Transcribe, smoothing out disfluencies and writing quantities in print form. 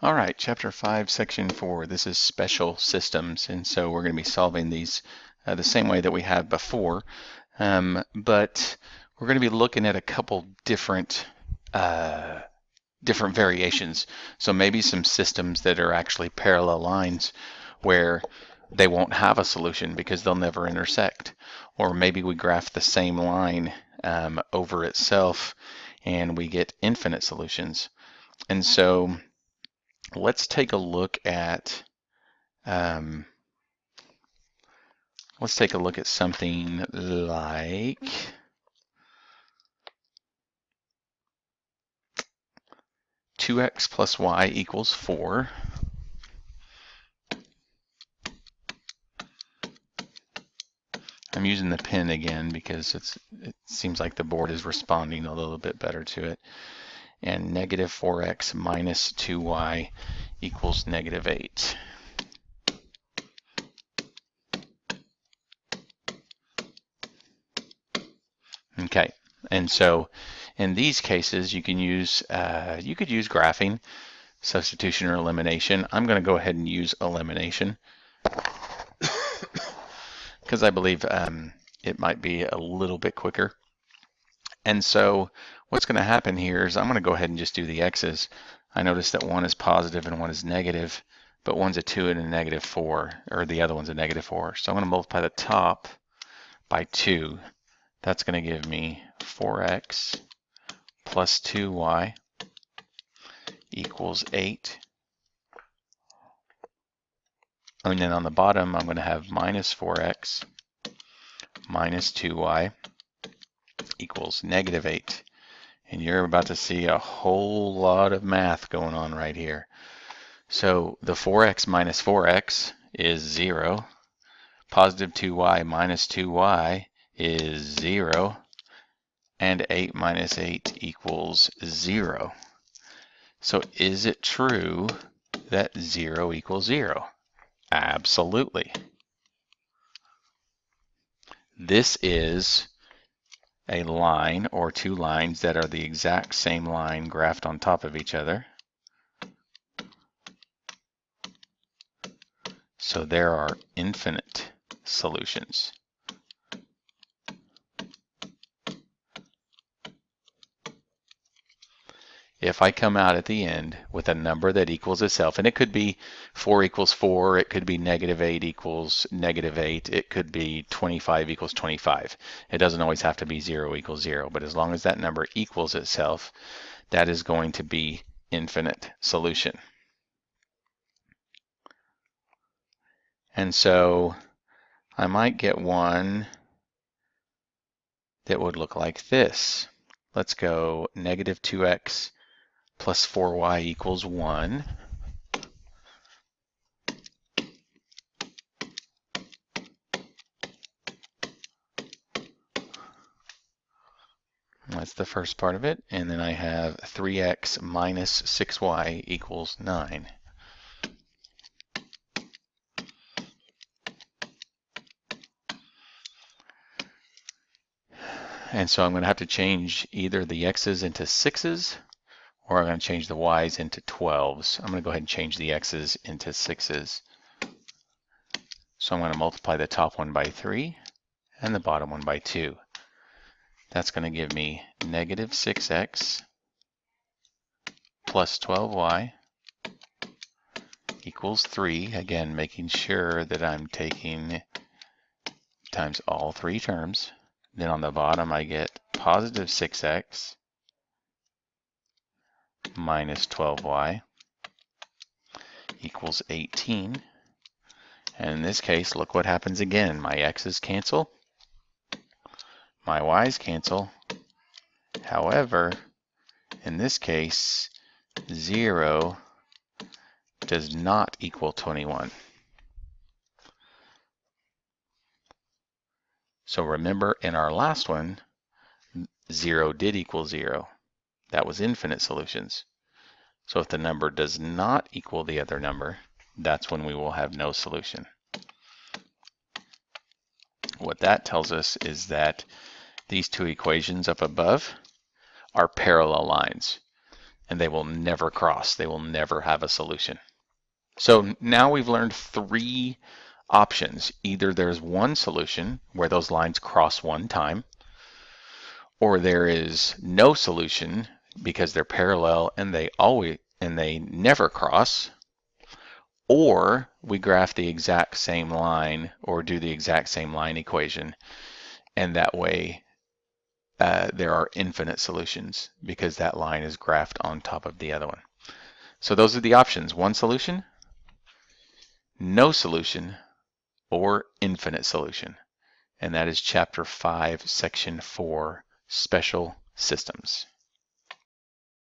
All right, Chapter 5, Section 4. This is special systems, and so we're going to be solving these the same way that we have before, but we're going to be looking at a couple different variations. So maybe some systems that are actually parallel lines where they won't have a solution because they'll never intersect. Or maybe we graph the same line over itself and we get infinite solutions. And so let's take a look at something like 2x plus y equals 4. I'm using the pen again because it seems like the board is responding a little bit better to it. And negative 4x minus 2y equals negative 8. Okay, and so in these cases you can use you could use graphing, substitution, or elimination. I'm going to go ahead and use elimination because I believe it might be a little bit quicker. And so what's going to happen here is I'm going to go ahead and just do the x's. I notice that one is positive and one is negative, but one's a 2 and a negative 4, or the other one's a negative 4. So I'm going to multiply the top by 2. That's going to give me 4x plus 2y equals 8. And then on the bottom, I'm going to have minus 4x minus 2y equals negative 8. And you're about to see a whole lot of math going on right here. So the 4x minus 4x is 0. Positive 2y minus 2y is 0. And 8 minus 8 equals 0. So is it true that 0 equals 0? Absolutely. This is a line or two lines that are the exact same line graphed on top of each other. So there are infinite solutions. If I come out at the end with a number that equals itself, and it could be 4 equals 4, it could be negative 8 equals negative 8, it could be 25 equals 25. It doesn't always have to be 0 equals 0, but as long as that number equals itself, that is going to be infinite solution. And so I might get one that would look like this. Let's go negative 2x plus 4y equals 1. That's the first part of it. And then I have 3x minus 6y equals 9. And so I'm going to have to change either the x's into 6's or I'm going to change the y's into 12's. I'm going to go ahead and change the x's into 6's. So I'm going to multiply the top one by 3 and the bottom one by 2. That's going to give me negative 6x plus 12y equals 3. Again, making sure that I'm taking times all three terms. Then on the bottom I get positive 6x minus 12y equals 18. And in this case, look what happens again. My x's cancel, my y's cancel. However, in this case, 0 does not equal 21. So remember, in our last one, 0 did equal 0. That was infinite solutions. So if the number does not equal the other number, that's when we will have no solution. What that tells us is that these two equations up above are parallel lines. and they will never cross. They will never have a solution. So now we've learned three options. Either there's one solution where those lines cross one time, or there is no solution because they're parallel and they never cross, or we graph the exact same line or do the exact same line equation, and that way there are infinite solutions because that line is graphed on top of the other one. So those are the options: one solution, no solution, or infinite solution. And that is Chapter 5, Section 4, Special Systems.